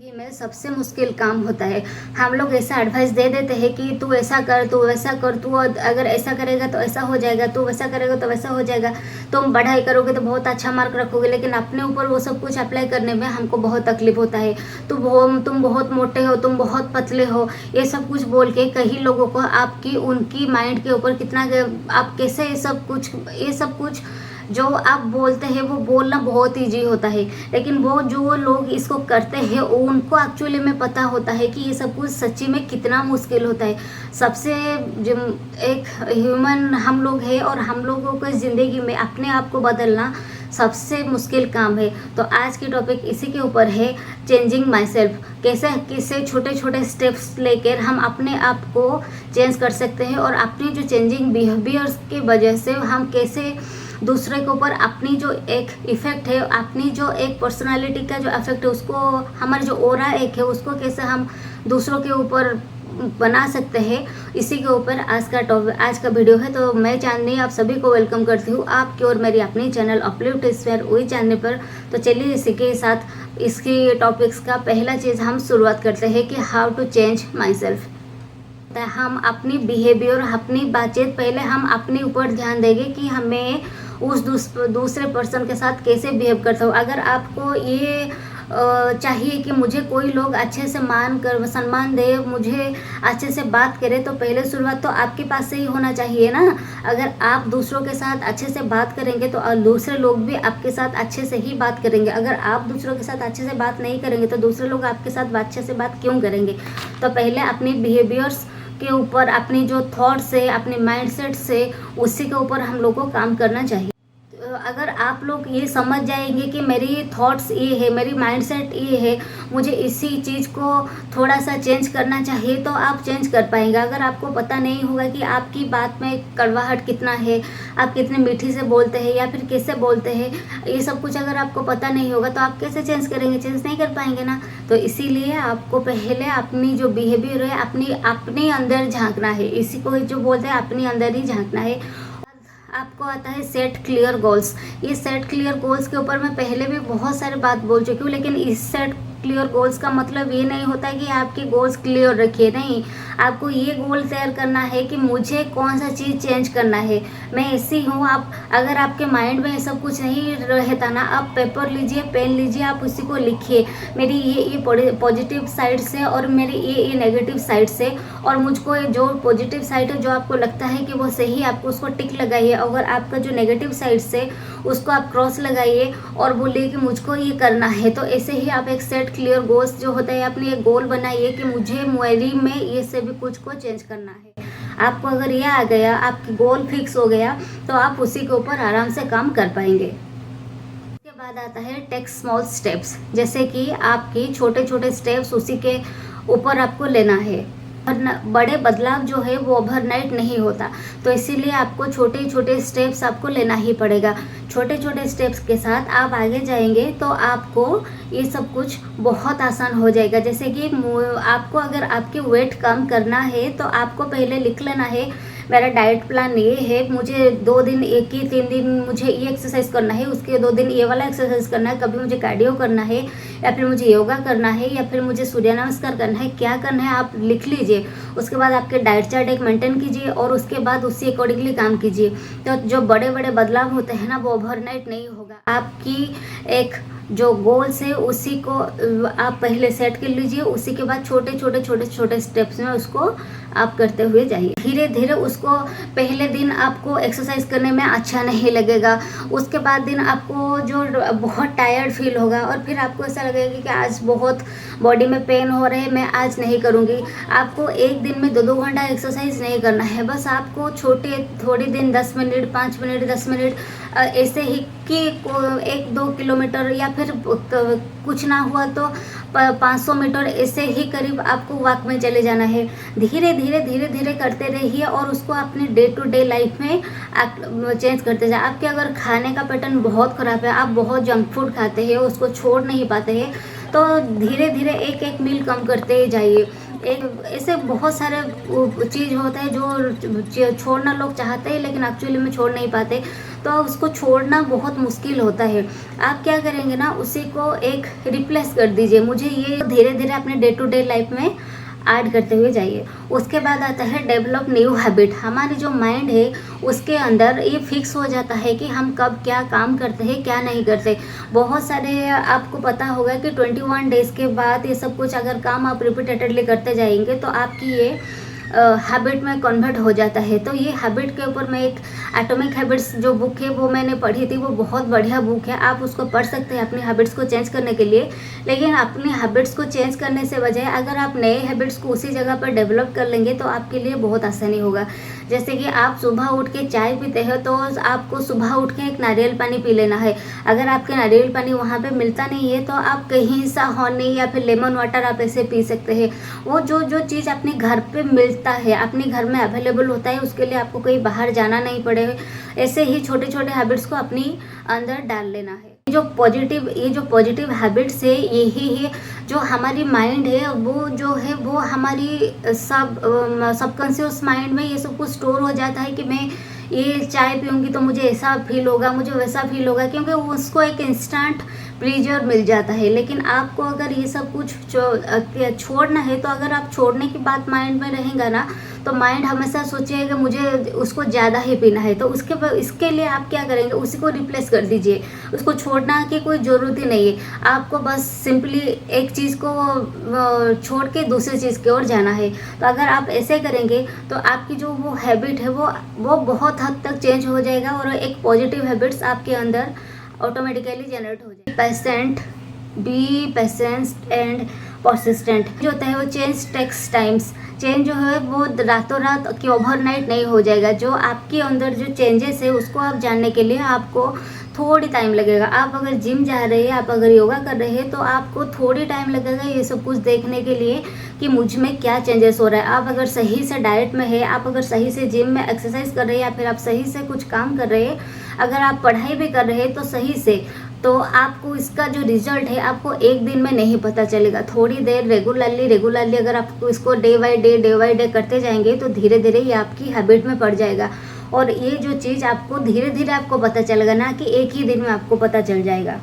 जिंदगी में सबसे मुश्किल काम होता है। हम लोग ऐसा एडवाइस दे देते हैं कि तू ऐसा कर, तू वैसा कर, तू अगर ऐसा करेगा तो ऐसा हो जाएगा, तू वैसा करेगा तो वैसा हो जाएगा, तुम पढ़ाई करोगे तो बहुत अच्छा मार्क रखोगे। लेकिन अपने ऊपर वो सब कुछ अप्लाई करने में हमको बहुत तकलीफ होता है। तुम बहुत मोटे हो, तुम बहुत पतले हो, ये सब कुछ बोल के कई लोगों को आपकी उनकी माइंड के ऊपर कितना आप कैसे ये सब कुछ जो आप बोलते हैं वो बोलना बहुत ईजी होता है। लेकिन वो जो लोग इसको करते हैं उनको एक्चुअली में पता होता है कि ये सब कुछ सच्ची में कितना मुश्किल होता है। सबसे एक ह्यूमन हम लोग हैं और हम लोगों को ज़िंदगी में अपने आप को बदलना सबसे मुश्किल काम है। तो आज की टॉपिक इसी के ऊपर है, चेंजिंग माई सेल्फ। कैसे छोटे छोटे स्टेप्स लेकर हम अपने आप को चेंज कर सकते हैं और अपनी जो चेंजिंग बिहेवियर्स की वजह से हम कैसे दूसरे के ऊपर अपनी जो एक इफ़ेक्ट है, अपनी जो एक पर्सनालिटी का जो इफेक्ट है, उसको हमारा जो ओरा एक है उसको कैसे हम दूसरों के ऊपर बना सकते हैं, इसी के ऊपर आज का वीडियो है। तो मैं चांदनी आप सभी को वेलकम करती हूँ आपकी और मेरी अपनी चैनल अपलिफ्ट स्फीयर वही चैनल पर। तो चलिए इसी के साथ इसकी टॉपिक्स का पहला चीज़ हम शुरुआत करते हैं कि how to change my self. हम अपनी बिहेवियर, अपनी बातचीत, पहले हम अपने ऊपर ध्यान देंगे कि हमें उस दूसरे पर्सन के साथ कैसे बिहेव करता हूँ। अगर आपको ये चाहिए कि मुझे कोई लोग अच्छे से सम्मान दे, मुझे अच्छे से बात करे, तो पहले शुरुआत तो आपके पास से ही होना चाहिए ना। अगर आप दूसरों के साथ अच्छे से बात करेंगे तो दूसरे लोग भी आपके साथ अच्छे से ही बात करेंगे। अगर आप दूसरों के साथ अच्छे से बात नहीं करेंगे तो दूसरे लोग आपके साथ अच्छे से बात क्यों करेंगे। तो पहले अपनी बिहेवियर्स के ऊपर, अपनी जो थॉट्स है, अपने माइंडसेट से, उसी के ऊपर हम लोग को काम करना चाहिए। अगर आप लोग ये समझ जाएंगे कि मेरी थॉट्स ये है, मेरी माइंडसेट ये है, मुझे इसी चीज़ को थोड़ा सा चेंज करना चाहिए, तो आप चेंज कर पाएंगे। अगर आपको पता नहीं होगा कि आपकी बात में कड़वाहट कितना है, आप कितने मीठी से बोलते हैं या फिर कैसे बोलते हैं, ये सब कुछ अगर आपको पता नहीं होगा तो आप कैसे चेंज करेंगे, चेंज नहीं कर पाएंगे ना। तो इसीलिए आपको पहले अपनी जो बिहेवियर है अपने अंदर झांकना है। इसी को जो बोलते हैं अपने अंदर ही झांकना है। आपको आता है सेट क्लियर गोल्स। ये सेट क्लियर गोल्स के ऊपर मैं पहले भी बहुत सारी बात बोल चुकी हूँ, लेकिन इस सेट क्लियर गोल्स का मतलब ये नहीं होता है कि आपके गोल्स क्लियर रखिए, नहीं। आपको ये गोल तैयार करना है कि मुझे कौन सा चीज़ चेंज करना है, मैं ऐसी हूँ। आप अगर आपके माइंड में सब कुछ नहीं रहता ना, आप पेपर लीजिए, पेन लीजिए, आप उसी को लिखिए, मेरी ये पॉजिटिव साइड से और मेरी ये नेगेटिव साइड से, और मुझको जो पॉजिटिव साइड है जो आपको लगता है कि वो सही, आपको उसको टिक लगाइए। अगर आपका जो नेगेटिव साइड से उसको आप क्रॉस लगाइए और बोलिए कि मुझको ये करना है। तो ऐसे ही आप एक सेट क्लियर गोल्स जो होता है, अपनी एक गोल बनाइए कि मुझे मेरी में ये से भी कुछ को चेंज करना है। आपको अगर ये आ गया, आपकी गोल फिक्स हो गया, तो आप उसी के ऊपर आराम से काम कर पाएंगे। उसके बाद आता है टेक स्मॉल स्टेप्स, जैसे कि आपकी छोटे छोटे स्टेप्स उसी के ऊपर आपको लेना है। बड़े बदलाव जो है वो ओवरनाइट नहीं होता, तो इसीलिए आपको छोटे छोटे स्टेप्स आपको लेना ही पड़ेगा। छोटे छोटे स्टेप्स के साथ आप आगे जाएंगे तो आपको ये सब कुछ बहुत आसान हो जाएगा। जैसे कि आपको अगर आपके वेट कम करना है तो आपको पहले लिख लेना है, मेरा डाइट प्लान ये है, मुझे 2 दिन 3 दिन मुझे ये एक्सरसाइज करना है, उसके 2 दिन ये वाला एक्सरसाइज करना है, कभी मुझे कार्डियो करना है, या फिर मुझे योगा करना है, या फिर मुझे सूर्य नमस्कार करना है, क्या करना है आप लिख लीजिए। उसके बाद आपके डाइट चार्ट एक मेंटेन कीजिए और उसके बाद उसी अकॉर्डिंगली काम कीजिए। तो जो बड़े बड़े बदलाव होते हैं ना, वो ओवरनाइट नहीं होगा। आपकी एक जो गोल्स है उसी को आप पहले सेट कर लीजिए, उसी के बाद छोटे स्टेप्स में उसको आप करते हुए जाइए। धीरे धीरे उसको, पहले दिन आपको एक्सरसाइज करने में अच्छा नहीं लगेगा, उसके बाद दिन आपको जो बहुत टायर्ड फील होगा और फिर आपको ऐसा लगेगा कि आज बहुत बॉडी में पेन हो रहे हैं, मैं आज नहीं करूँगी। आपको एक दिन में 2-2 घंटा एक्सरसाइज नहीं करना है, बस आपको थोड़े दिन 10 मिनट 5 मिनट 10 मिनट ऐसे ही कि 1-2 किलोमीटर, या फिर कुछ ना हुआ तो 500 मीटर ऐसे ही करीब आपको वॉक में चले जाना है। धीरे धीरे करते रहिए और उसको अपने डे टू डे लाइफ में चेंज करते जाए। आपके अगर खाने का पैटर्न बहुत ख़राब है, आप बहुत जंक फूड खाते हैं, उसको छोड़ नहीं पाते हैं, तो धीरे धीरे एक मील कम करते जाइए। एक ऐसे बहुत सारे चीज़ होते हैं जो छोड़ना लोग चाहते हैं लेकिन एक्चुअली में छोड़ नहीं पाते, तो उसको छोड़ना बहुत मुश्किल होता है। आप क्या करेंगे ना, उसी को एक रिप्लेस कर दीजिए। मुझे ये धीरे धीरे अपने डे टू डे लाइफ में ऐड करते हुए जाइए। उसके बाद आता है डेवलप न्यू हैबिट। हमारी जो माइंड है उसके अंदर ये फिक्स हो जाता है कि हम कब क्या काम करते हैं क्या नहीं करते। बहुत सारे आपको पता होगा कि 21 डेज़ के बाद ये सब कुछ अगर काम आप रिपीटेडली करते जाएंगे तो आपकी ये हैबिट में कन्वर्ट हो जाता है। तो ये हैबिट के ऊपर मैं एक एटॉमिक हैबिट्स जो बुक है वो मैंने पढ़ी थी, वो बहुत बढ़िया बुक है। आप उसको पढ़ सकते हैं अपनी हैबिट्स को चेंज करने के लिए। लेकिन अपनी हैबिट्स को चेंज करने से बजाय अगर आप नए हैबिट्स को उसी जगह पर डेवलप कर लेंगे तो आपके लिए बहुत आसानी होगा। जैसे कि आप सुबह उठ के चाय पीते हो तो आपको सुबह उठ के एक नारियल पानी पी लेना है। अगर आपके नारियल पानी वहाँ पे मिलता नहीं है तो आप कहीं सा हनी या फिर लेमन वाटर आप ऐसे पी सकते हैं। वो जो चीज़ अपने घर पे मिलता है, अपने घर में अवेलेबल होता है, उसके लिए आपको कहीं बाहर जाना नहीं पड़े। ऐसे ही छोटे छोटे हैबिट्स को अपनी अंदर डाल लेना है। ये जो पॉजिटिव हैबिट्स है यही है जो हमारी माइंड है वो हमारी सबकॉन्शियस माइंड में ये सब कुछ स्टोर हो जाता है कि मैं ये चाय पीऊँगी तो मुझे ऐसा फील होगा, मुझे वैसा फील होगा, क्योंकि उसको एक इंस्टेंट प्लेजर मिल जाता है। लेकिन आपको अगर ये सब कुछ छोड़ना है तो अगर आप छोड़ने की बात माइंड में रहेगा ना तो माइंड हमेशा सोचेगा कि मुझे उसको ज़्यादा ही पीना है। तो इसके लिए आप क्या करेंगे, उसी को रिप्लेस कर दीजिए। उसको छोड़ना की कोई ज़रूरत ही नहीं है। आपको बस सिंपली एक चीज़ को छोड़ के दूसरी चीज़ की ओर जाना है। तो अगर आप ऐसे करेंगे तो आपकी जो वो हैबिट है वो बहुत हद तक चेंज हो जाएगा और एक पॉजिटिव हैबिट्स आपके अंदर ऑटोमेटिकली जनरेट हो जाए। बी पेशेंट एंड परसिस्टेंट जो होता है वो चेंज टेक्स टाइम्स। चेंज जो है वो रातों रात कि ओवरनाइट नहीं हो जाएगा। जो आपके अंदर जो चेंजेस है उसको आप जानने के लिए आपको थोड़ी टाइम लगेगा। आप अगर जिम जा रहे हैं, आप अगर योगा कर रहे हैं तो आपको थोड़ी टाइम लगेगा ये सब कुछ देखने के लिए कि मुझ में क्या चेंजेस हो रहा है। आप अगर सही से डाइट में है, आप अगर सही से जिम में एक्सरसाइज कर रहे हैं या फिर आप सही से कुछ काम कर रहे हैं, अगर आप पढ़ाई भी कर रहे हैं तो सही से, तो आपको इसका जो रिजल्ट है आपको एक दिन में नहीं पता चलेगा। थोड़ी देर रेगुलरली अगर आप इसको डे बाय डे करते जाएंगे तो धीरे धीरे ये आपकी हैबिट में पड़ जाएगा। और ये जो चीज़ आपको धीरे धीरे आपको पता चलेगा, ना कि एक ही दिन में आपको पता चल जाएगा।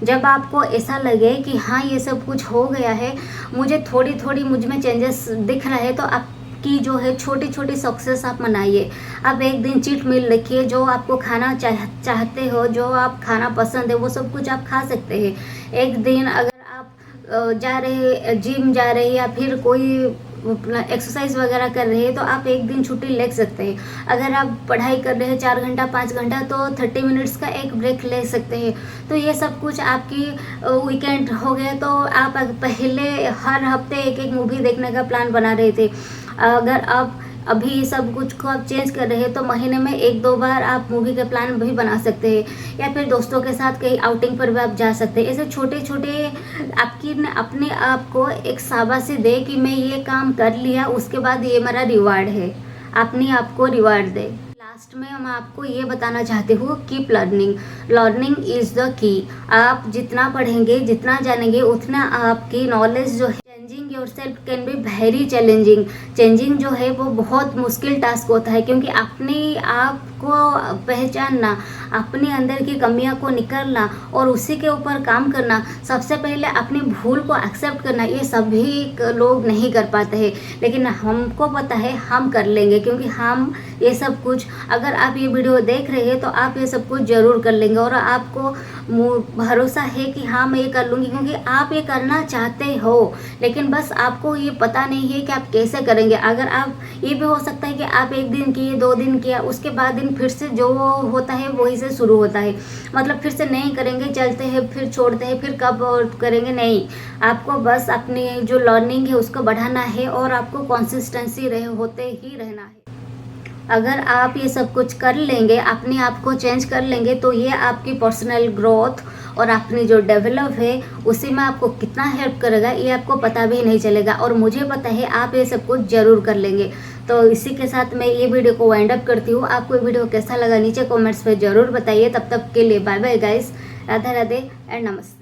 जब आपको ऐसा लगे कि हाँ ये सब कुछ हो गया है, मुझे थोड़ी मुझ में चेंजेस दिख रहा है, तो आपकी जो है छोटी छोटी सक्सेस आप मनाइए। आप एक दिन चीट मील रखिए, जो आपको खाना चाहते हो, जो आप खाना पसंद है वो सब कुछ आप खा सकते हैं। एक दिन अगर आप जिम जा रहे या फिर कोई एक्सरसाइज वगैरह कर रहे हैं तो आप एक दिन छुट्टी ले सकते हैं। अगर आप पढ़ाई कर रहे हैं 4 घंटा 5 घंटा तो 30 मिनट्स का एक ब्रेक ले सकते हैं। तो ये सब कुछ आपकी वीकेंड हो गया। तो आप पहले हर हफ्ते एक मूवी देखने का प्लान बना रहे थे, अगर आप अभी ये सब कुछ को आप चेंज कर रहे हैं तो महीने में 1-2 बार आप मूवी का प्लान भी बना सकते हैं, या फिर दोस्तों के साथ कहीं आउटिंग पर भी आप जा सकते हैं। ऐसे छोटे छोटे अपने आप को एक शाबाशी दे कि मैं ये काम कर लिया, उसके बाद ये मेरा रिवार्ड है। अपने आप को रिवार्ड दे। लास्ट में मैं आपको ये बताना चाहती हूँ, keep learning is the key. आप जितना पढ़ेंगे, जितना जानेंगे, उतना आपकी नॉलेज जो है, changing yourself can be very challenging. Changing जो है वो बहुत मुश्किल टास्क होता है, क्योंकि अपने आप को पहचानना, अपने अंदर की कमियां को निकालना और उसी के ऊपर काम करना, सबसे पहले अपनी भूल को एक्सेप्ट करना, ये सभी लोग नहीं कर पाते हैं। लेकिन हमको पता है हम कर लेंगे, क्योंकि हम ये सब कुछ, अगर आप ये वीडियो देख रहे हैं तो आप ये सब कुछ ज़रूर कर लेंगे। और आपको भरोसा है कि हाँ मैं ये कर लूँगी, क्योंकि आप ये करना चाहते हो, लेकिन बस आपको ये पता नहीं है कि आप कैसे करेंगे। अगर आप, ये भी हो सकता है कि आप 1 दिन किए, 2 दिन किया, उसके बाद दिन फिर से जो होता है वही से शुरू होता है। मतलब फिर से नहीं करेंगे, चलते हैं, फिर छोड़ते हैं, फिर कब और करेंगे, नहीं। आपको बस अपनी जो लर्निंग है उसको बढ़ाना है और आपको कंसिस्टेंसी होते ही रहना है। अगर आप ये सब कुछ कर लेंगे, अपने आप को चेंज कर लेंगे, तो ये आपकी पर्सनल ग्रोथ और अपनी जो डेवलप है उसी में आपको कितना हेल्प करेगा ये आपको पता भी नहीं चलेगा। और मुझे पता है आप ये सब कुछ ज़रूर कर लेंगे। तो इसी के साथ मैं ये वीडियो को वाइंड अप करती हूँ। आपको ये वीडियो कैसा लगा नीचे कमेंट्स पे ज़रूर बताइए। तब तक के लिए bye bye guys, Radhe Radhe and नमस्ते।